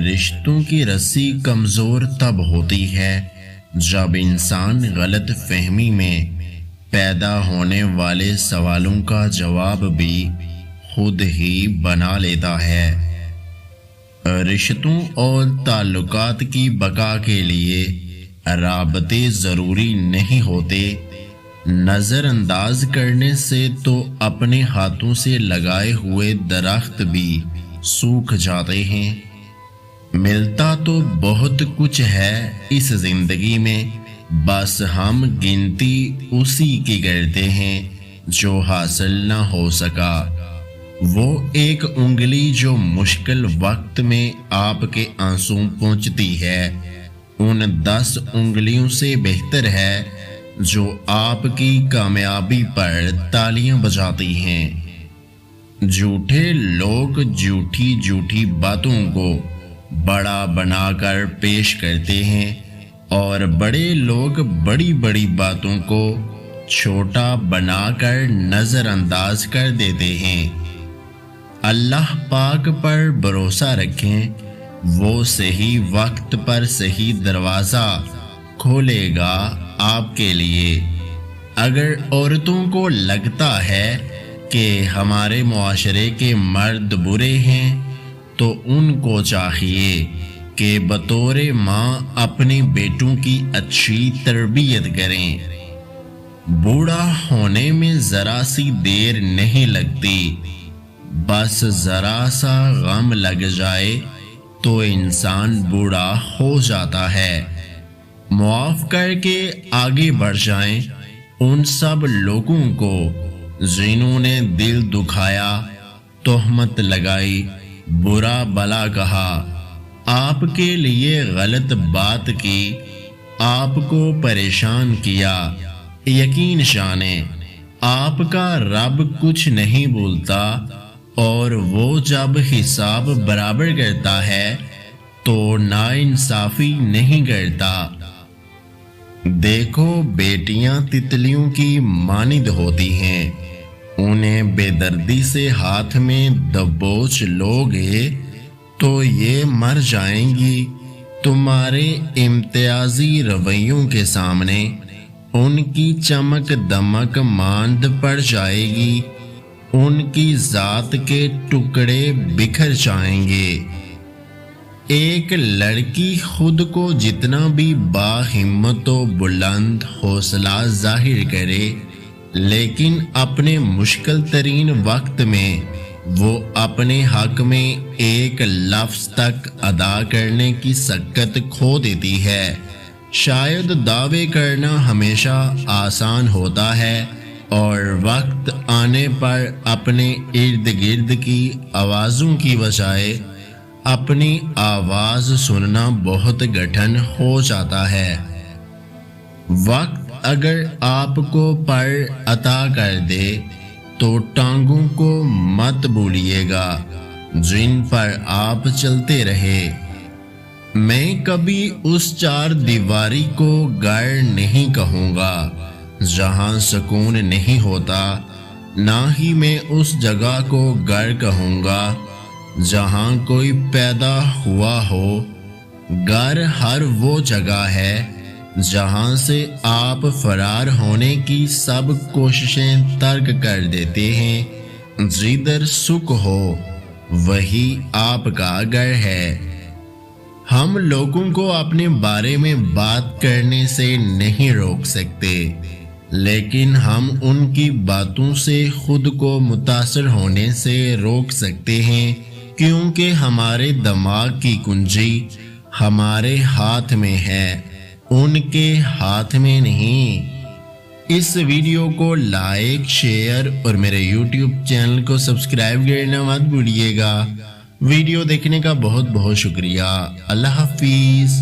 رشتوں کی رسی کمزور تب ہوتی ہے جب انسان غلط فہمی میں پیدا ہونے والے سوالوں کا جواب بھی خود ہی بنا لیتا ہے۔ رشتوں اور تعلقات کی بقا کے لیے رابطے ضروری نہیں ہوتے۔ نظر انداز کرنے سے تو اپنے ہاتھوں سے لگائے ہوئے درخت بھی سوکھ جاتے ہیں۔ ملتا تو بہت کچھ ہے اس زندگی میں، بس ہم گنتی اسی کی کرتے ہیں جو حاصل نہ ہو سکا۔ وہ ایک انگلی جو مشکل وقت میں آپ کے آنسو پہنچتی ہے ان 10 انگلیوں سے بہتر ہے جو آپ کی کامیابی پر تالیاں بجاتی ہیں۔ جھوٹے لوگ جھوٹی باتوں کو بڑا بنا کر پیش کرتے ہیں اور بڑے لوگ بڑی باتوں کو چھوٹا بنا کر نظر انداز کر دیتے ہیں۔ اللہ پاک پر بھروسہ رکھیں، وہ صحیح وقت پر صحیح دروازہ کھولے گا آپ کے لیے۔ اگر عورتوں کو لگتا ہے کہ ہمارے معاشرے کے مرد برے ہیں تو ان کو چاہیے کہ بطور ماں اپنے بیٹوں کی اچھی تربیت کریں۔ بوڑھا ہونے میں ذرا سی دیر نہیں لگتی، بس ذرا سا غم لگ جائے تو انسان بوڑھا ہو جاتا ہے۔ معاف کر کے آگے بڑھ جائیں ان سب لوگوں کو جنہوں نے دل دکھایا، تہمت لگائی، برا بلا کہا، آپ کے لیے غلط بات کی، آپ کو پریشان کیا۔ یقین جانیں آپ کا رب کچھ نہیں بھولتا، اور وہ جب حساب برابر کرتا ہے تو ناانصافی نہیں کرتا۔ دیکھو بیٹیاں تتلیوں کی مانند ہوتی ہیں، انہیں بے دردی سے ہاتھ میں دبوچ لوگے تو یہ مر جائیں گی۔ تمہارے امتیازی رویوں کے سامنے ان کی چمک دمک ماند پڑ جائے گی، ان کی ذات کے ٹکڑے بکھر جائیں گے۔ ایک لڑکی خود کو جتنا بھی باہمت و بلند حوصلہ ظاہر کرے، لیکن اپنے مشکل ترین وقت میں وہ اپنے حق میں ایک لفظ تک ادا کرنے کی سکت کھو دیتی ہے۔ شاید دعوے کرنا ہمیشہ آسان ہوتا ہے اور وقت آنے پر اپنے ارد گرد کی آوازوں کی بجائے اپنی آواز سننا بہت کٹھن ہو جاتا ہے۔ وقت اگر آپ کو پر عطا کر دے تو ٹانگوں کو مت بھولیے گا جن پر آپ چلتے رہے۔ میں کبھی اس چار دیواری کو گھر نہیں کہوں گا جہاں سکون نہیں ہوتا، نہ ہی میں اس جگہ کو گھر کہوں گا جہاں کوئی پیدا ہوا ہو۔ گھر ہر وہ جگہ ہے جہاں سے آپ فرار ہونے کی سب کوششیں ترک کر دیتے ہیں۔ جدھر سکھ ہو وہی آپ کا گھر ہے۔ ہم لوگوں کو اپنے بارے میں بات کرنے سے نہیں روک سکتے، لیکن ہم ان کی باتوں سے خود کو متاثر ہونے سے روک سکتے ہیں، کیونکہ ہمارے دماغ کی کنجی ہمارے ہاتھ میں ہے، ان کے ہاتھ میں نہیں۔ اس ویڈیو کو لائک، شیئر اور میرے یوٹیوب چینل کو سبسکرائب کرنا مت بھولیے گا۔ ویڈیو دیکھنے کا بہت بہت شکریہ۔ اللہ حافظ۔